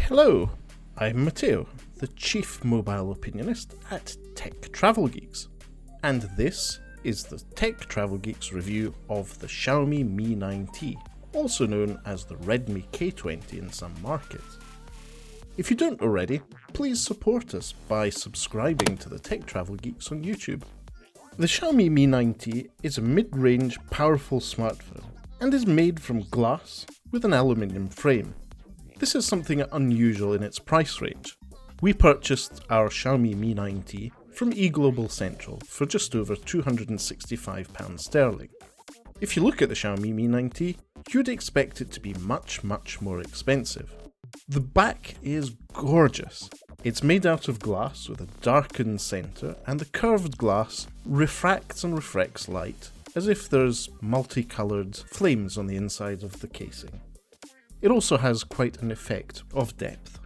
Hello, I'm Matteo, the Chief Mobile Opinionist at Tech Travel Geeks, and this is the Tech Travel Geeks review of the Xiaomi Mi 9T, also known as the Redmi K20 in some markets. If you don't already, please support us by subscribing to the Tech Travel Geeks on YouTube. The Xiaomi Mi 9T is a mid-range, powerful smartphone and is made from glass with an aluminium frame. This is something unusual in its price range. We purchased our Xiaomi Mi 9T from eGlobal Central for just over £265 sterling. If you look at the Xiaomi Mi 9T, you'd expect it to be much more expensive. The back is gorgeous. It's made out of glass with a darkened centre, and the curved glass refracts and reflects light as if there's multicoloured flames on the inside of the casing. It also has quite an effect of depth.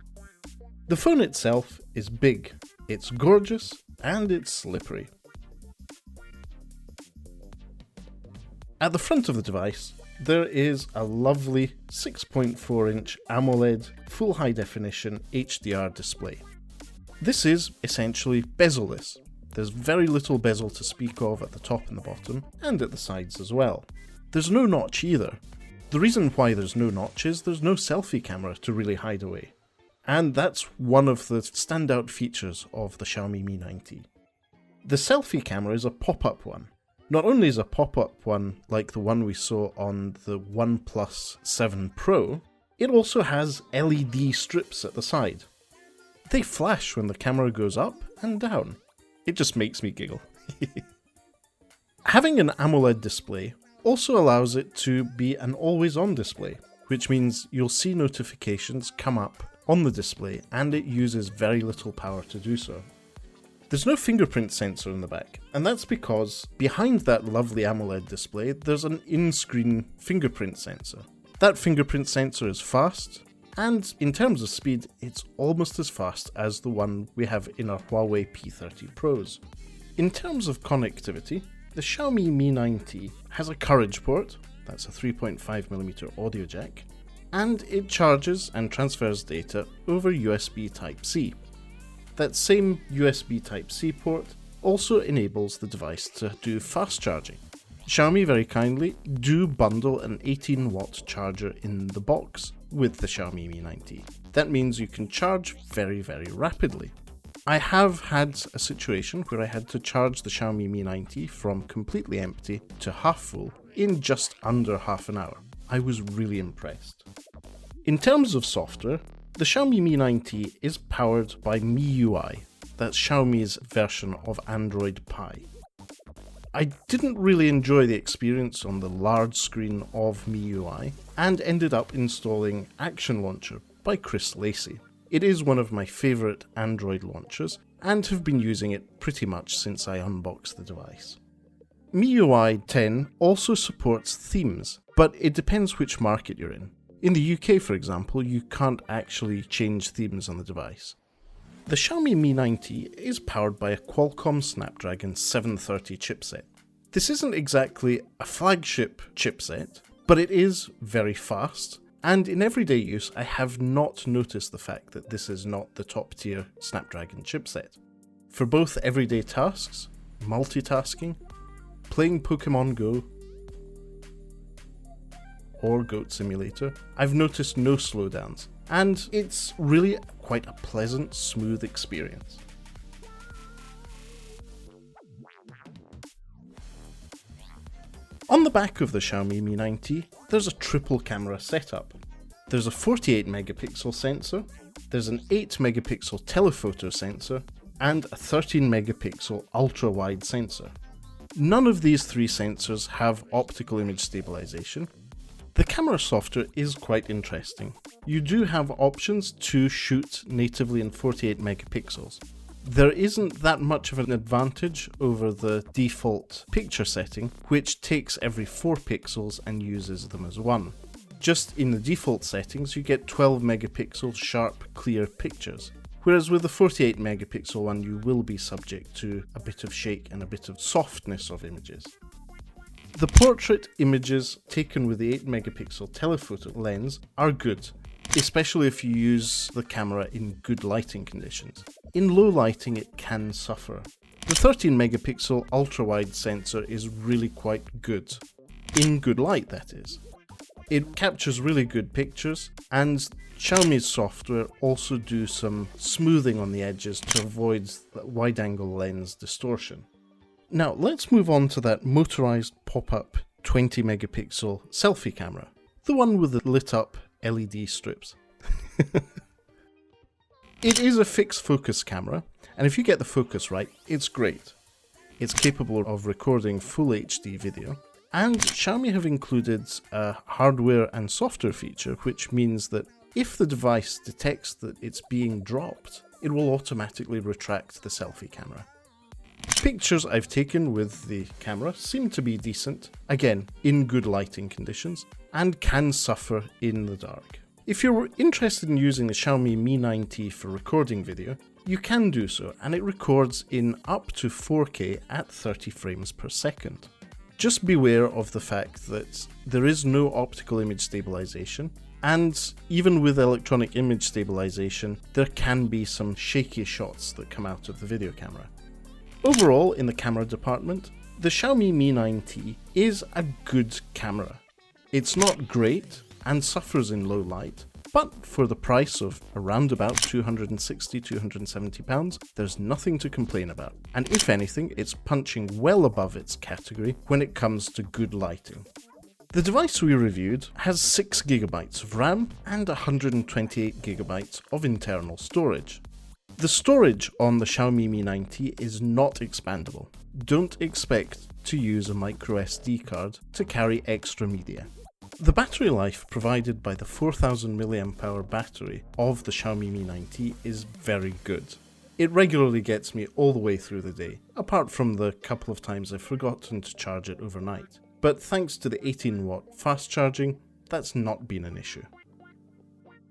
The phone itself is big, it's gorgeous, and it's slippery. At the front of the device, there is a lovely 6.4-inch AMOLED full high definition HDR display. This is essentially bezel-less. There's very little bezel to speak of at the top and the bottom, and at the sides as well. There's no notch either. The reason why there's no notch is there's no selfie camera to really hide away. And that's one of the standout features of the Xiaomi Mi 9T. The selfie camera is a pop-up one. Not only is a pop-up one like the one we saw on the OnePlus 7 Pro, it also has LED strips at the side. They flash when the camera goes up and down. It just makes me giggle. Having an AMOLED display also allows it to be an always-on display, which means you'll see notifications come up on the display and it uses very little power to do so. There's no fingerprint sensor in the back, and that's because behind that lovely AMOLED display there's an in-screen fingerprint sensor. That fingerprint sensor is fast, and in terms of speed it's almost as fast as the one we have in our Huawei P30 Pros. In terms of connectivity, the Xiaomi Mi 9T has a Courage port, that's a 3.5mm audio jack, and it charges and transfers data over USB Type-C. That same USB Type-C port also enables the device to do fast charging. Xiaomi very kindly do bundle an 18-watt charger in the box with the Xiaomi Mi 9T. That means you can charge very rapidly. I have had a situation where I had to charge the Xiaomi Mi 9T from completely empty to half full in just under half an hour. I was really impressed. In terms of software, the Xiaomi Mi 9T is powered by MIUI, that's Xiaomi's version of Android Pie. I didn't really enjoy the experience on the large screen of MIUI and ended up installing Action Launcher by Chris Lacey. It is one of my favourite Android launchers and have been using it pretty much since I unboxed the device. MIUI 10 also supports themes, but it depends which market you're in. In the UK, for example, you can't actually change themes on the device. The Xiaomi Mi 9T is powered by a Qualcomm Snapdragon 730 chipset. This isn't exactly a flagship chipset, but it is very fast, and in everyday use I have not noticed the fact that this is not the top tier Snapdragon chipset. For both everyday tasks, multitasking, playing Pokemon Go, or Goat Simulator, I've noticed no slowdowns, and it's really quite a pleasant, smooth experience. On the back of the Xiaomi Mi 9T, there's a triple camera setup. There's a 48 megapixel sensor, there's an 8 megapixel telephoto sensor, and a 13 megapixel ultra wide sensor. None of these three sensors have optical image stabilization. The camera software is quite interesting. You do have options to shoot natively in 48 megapixels. There isn't that much of an advantage over the default picture setting, which takes every 4 pixels and uses them as 1. Just in the default settings you get 12 megapixel sharp clear pictures, whereas with the 48 megapixel one you will be subject to a bit of shake and a bit of softness of images. The portrait images taken with the 8 megapixel telephoto lens are good, especially if you use the camera in good lighting conditions. In low lighting it can suffer. The 13 megapixel ultra-wide sensor is really quite good. In good light, that is. It captures really good pictures, and Xiaomi's software also do some smoothing on the edges to avoid wide-angle lens distortion. Now let's move on to that motorized Popup 20 megapixel selfie camera, the one with the lit up LED strips. It is a fixed focus camera, and if you get the focus right, it's great. It's capable of recording full HD video, and Xiaomi have included a hardware and software feature, which means that if the device detects that it's being dropped, it will automatically retract the selfie camera. Pictures I've taken with the camera seem to be decent, again in good lighting conditions, and can suffer in the dark. If you're interested in using the Xiaomi Mi 9T for recording video, you can do so, and it records in up to 4K at 30 frames per second. Just beware of the fact that there is no optical image stabilization, and even with electronic image stabilization, there can be some shaky shots that come out of the video camera. Overall, in the camera department, the Xiaomi Mi 9T is a good camera. It's not great and suffers in low light, but for the price of around about £260–270, there's nothing to complain about. And if anything, it's punching well above its category when it comes to good lighting. The device we reviewed has 6GB of RAM and 128GB of internal storage. The storage on the Xiaomi Mi 9T is not expandable. Don't expect to use a microSD card to carry extra media. The battery life provided by the 4000 mAh battery of the Xiaomi Mi 9T is very good. It regularly gets me all the way through the day, apart from the couple of times I've forgotten to charge it overnight. But thanks to the 18-watt fast charging, that's not been an issue.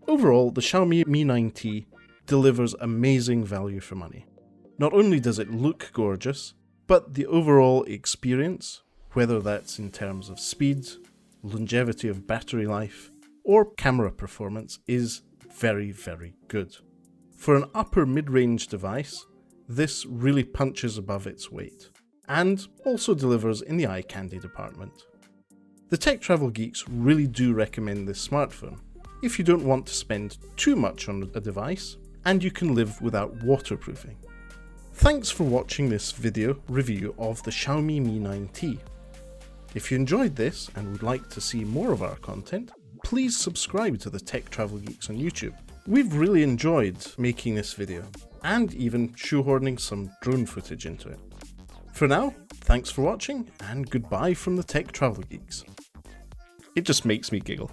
Overall, the Xiaomi Mi 9T delivers amazing value for money. Not only does it look gorgeous, but the overall experience, whether that's in terms of speed, longevity of battery life, or camera performance, is very, very good. For an upper mid-range device, this really punches above its weight, and also delivers in the eye candy department. The Tech Travel Geeks really do recommend this smartphone if you don't want to spend too much on a device, and you can live without waterproofing. Thanks for watching this video review of the Xiaomi Mi 9T. If you enjoyed this and would like to see more of our content, please subscribe to the Tech Travel Geeks on YouTube. We've really enjoyed making this video, and even shoehorning some drone footage into it. For now, thanks for watching, and goodbye from the Tech Travel Geeks. It just makes me giggle.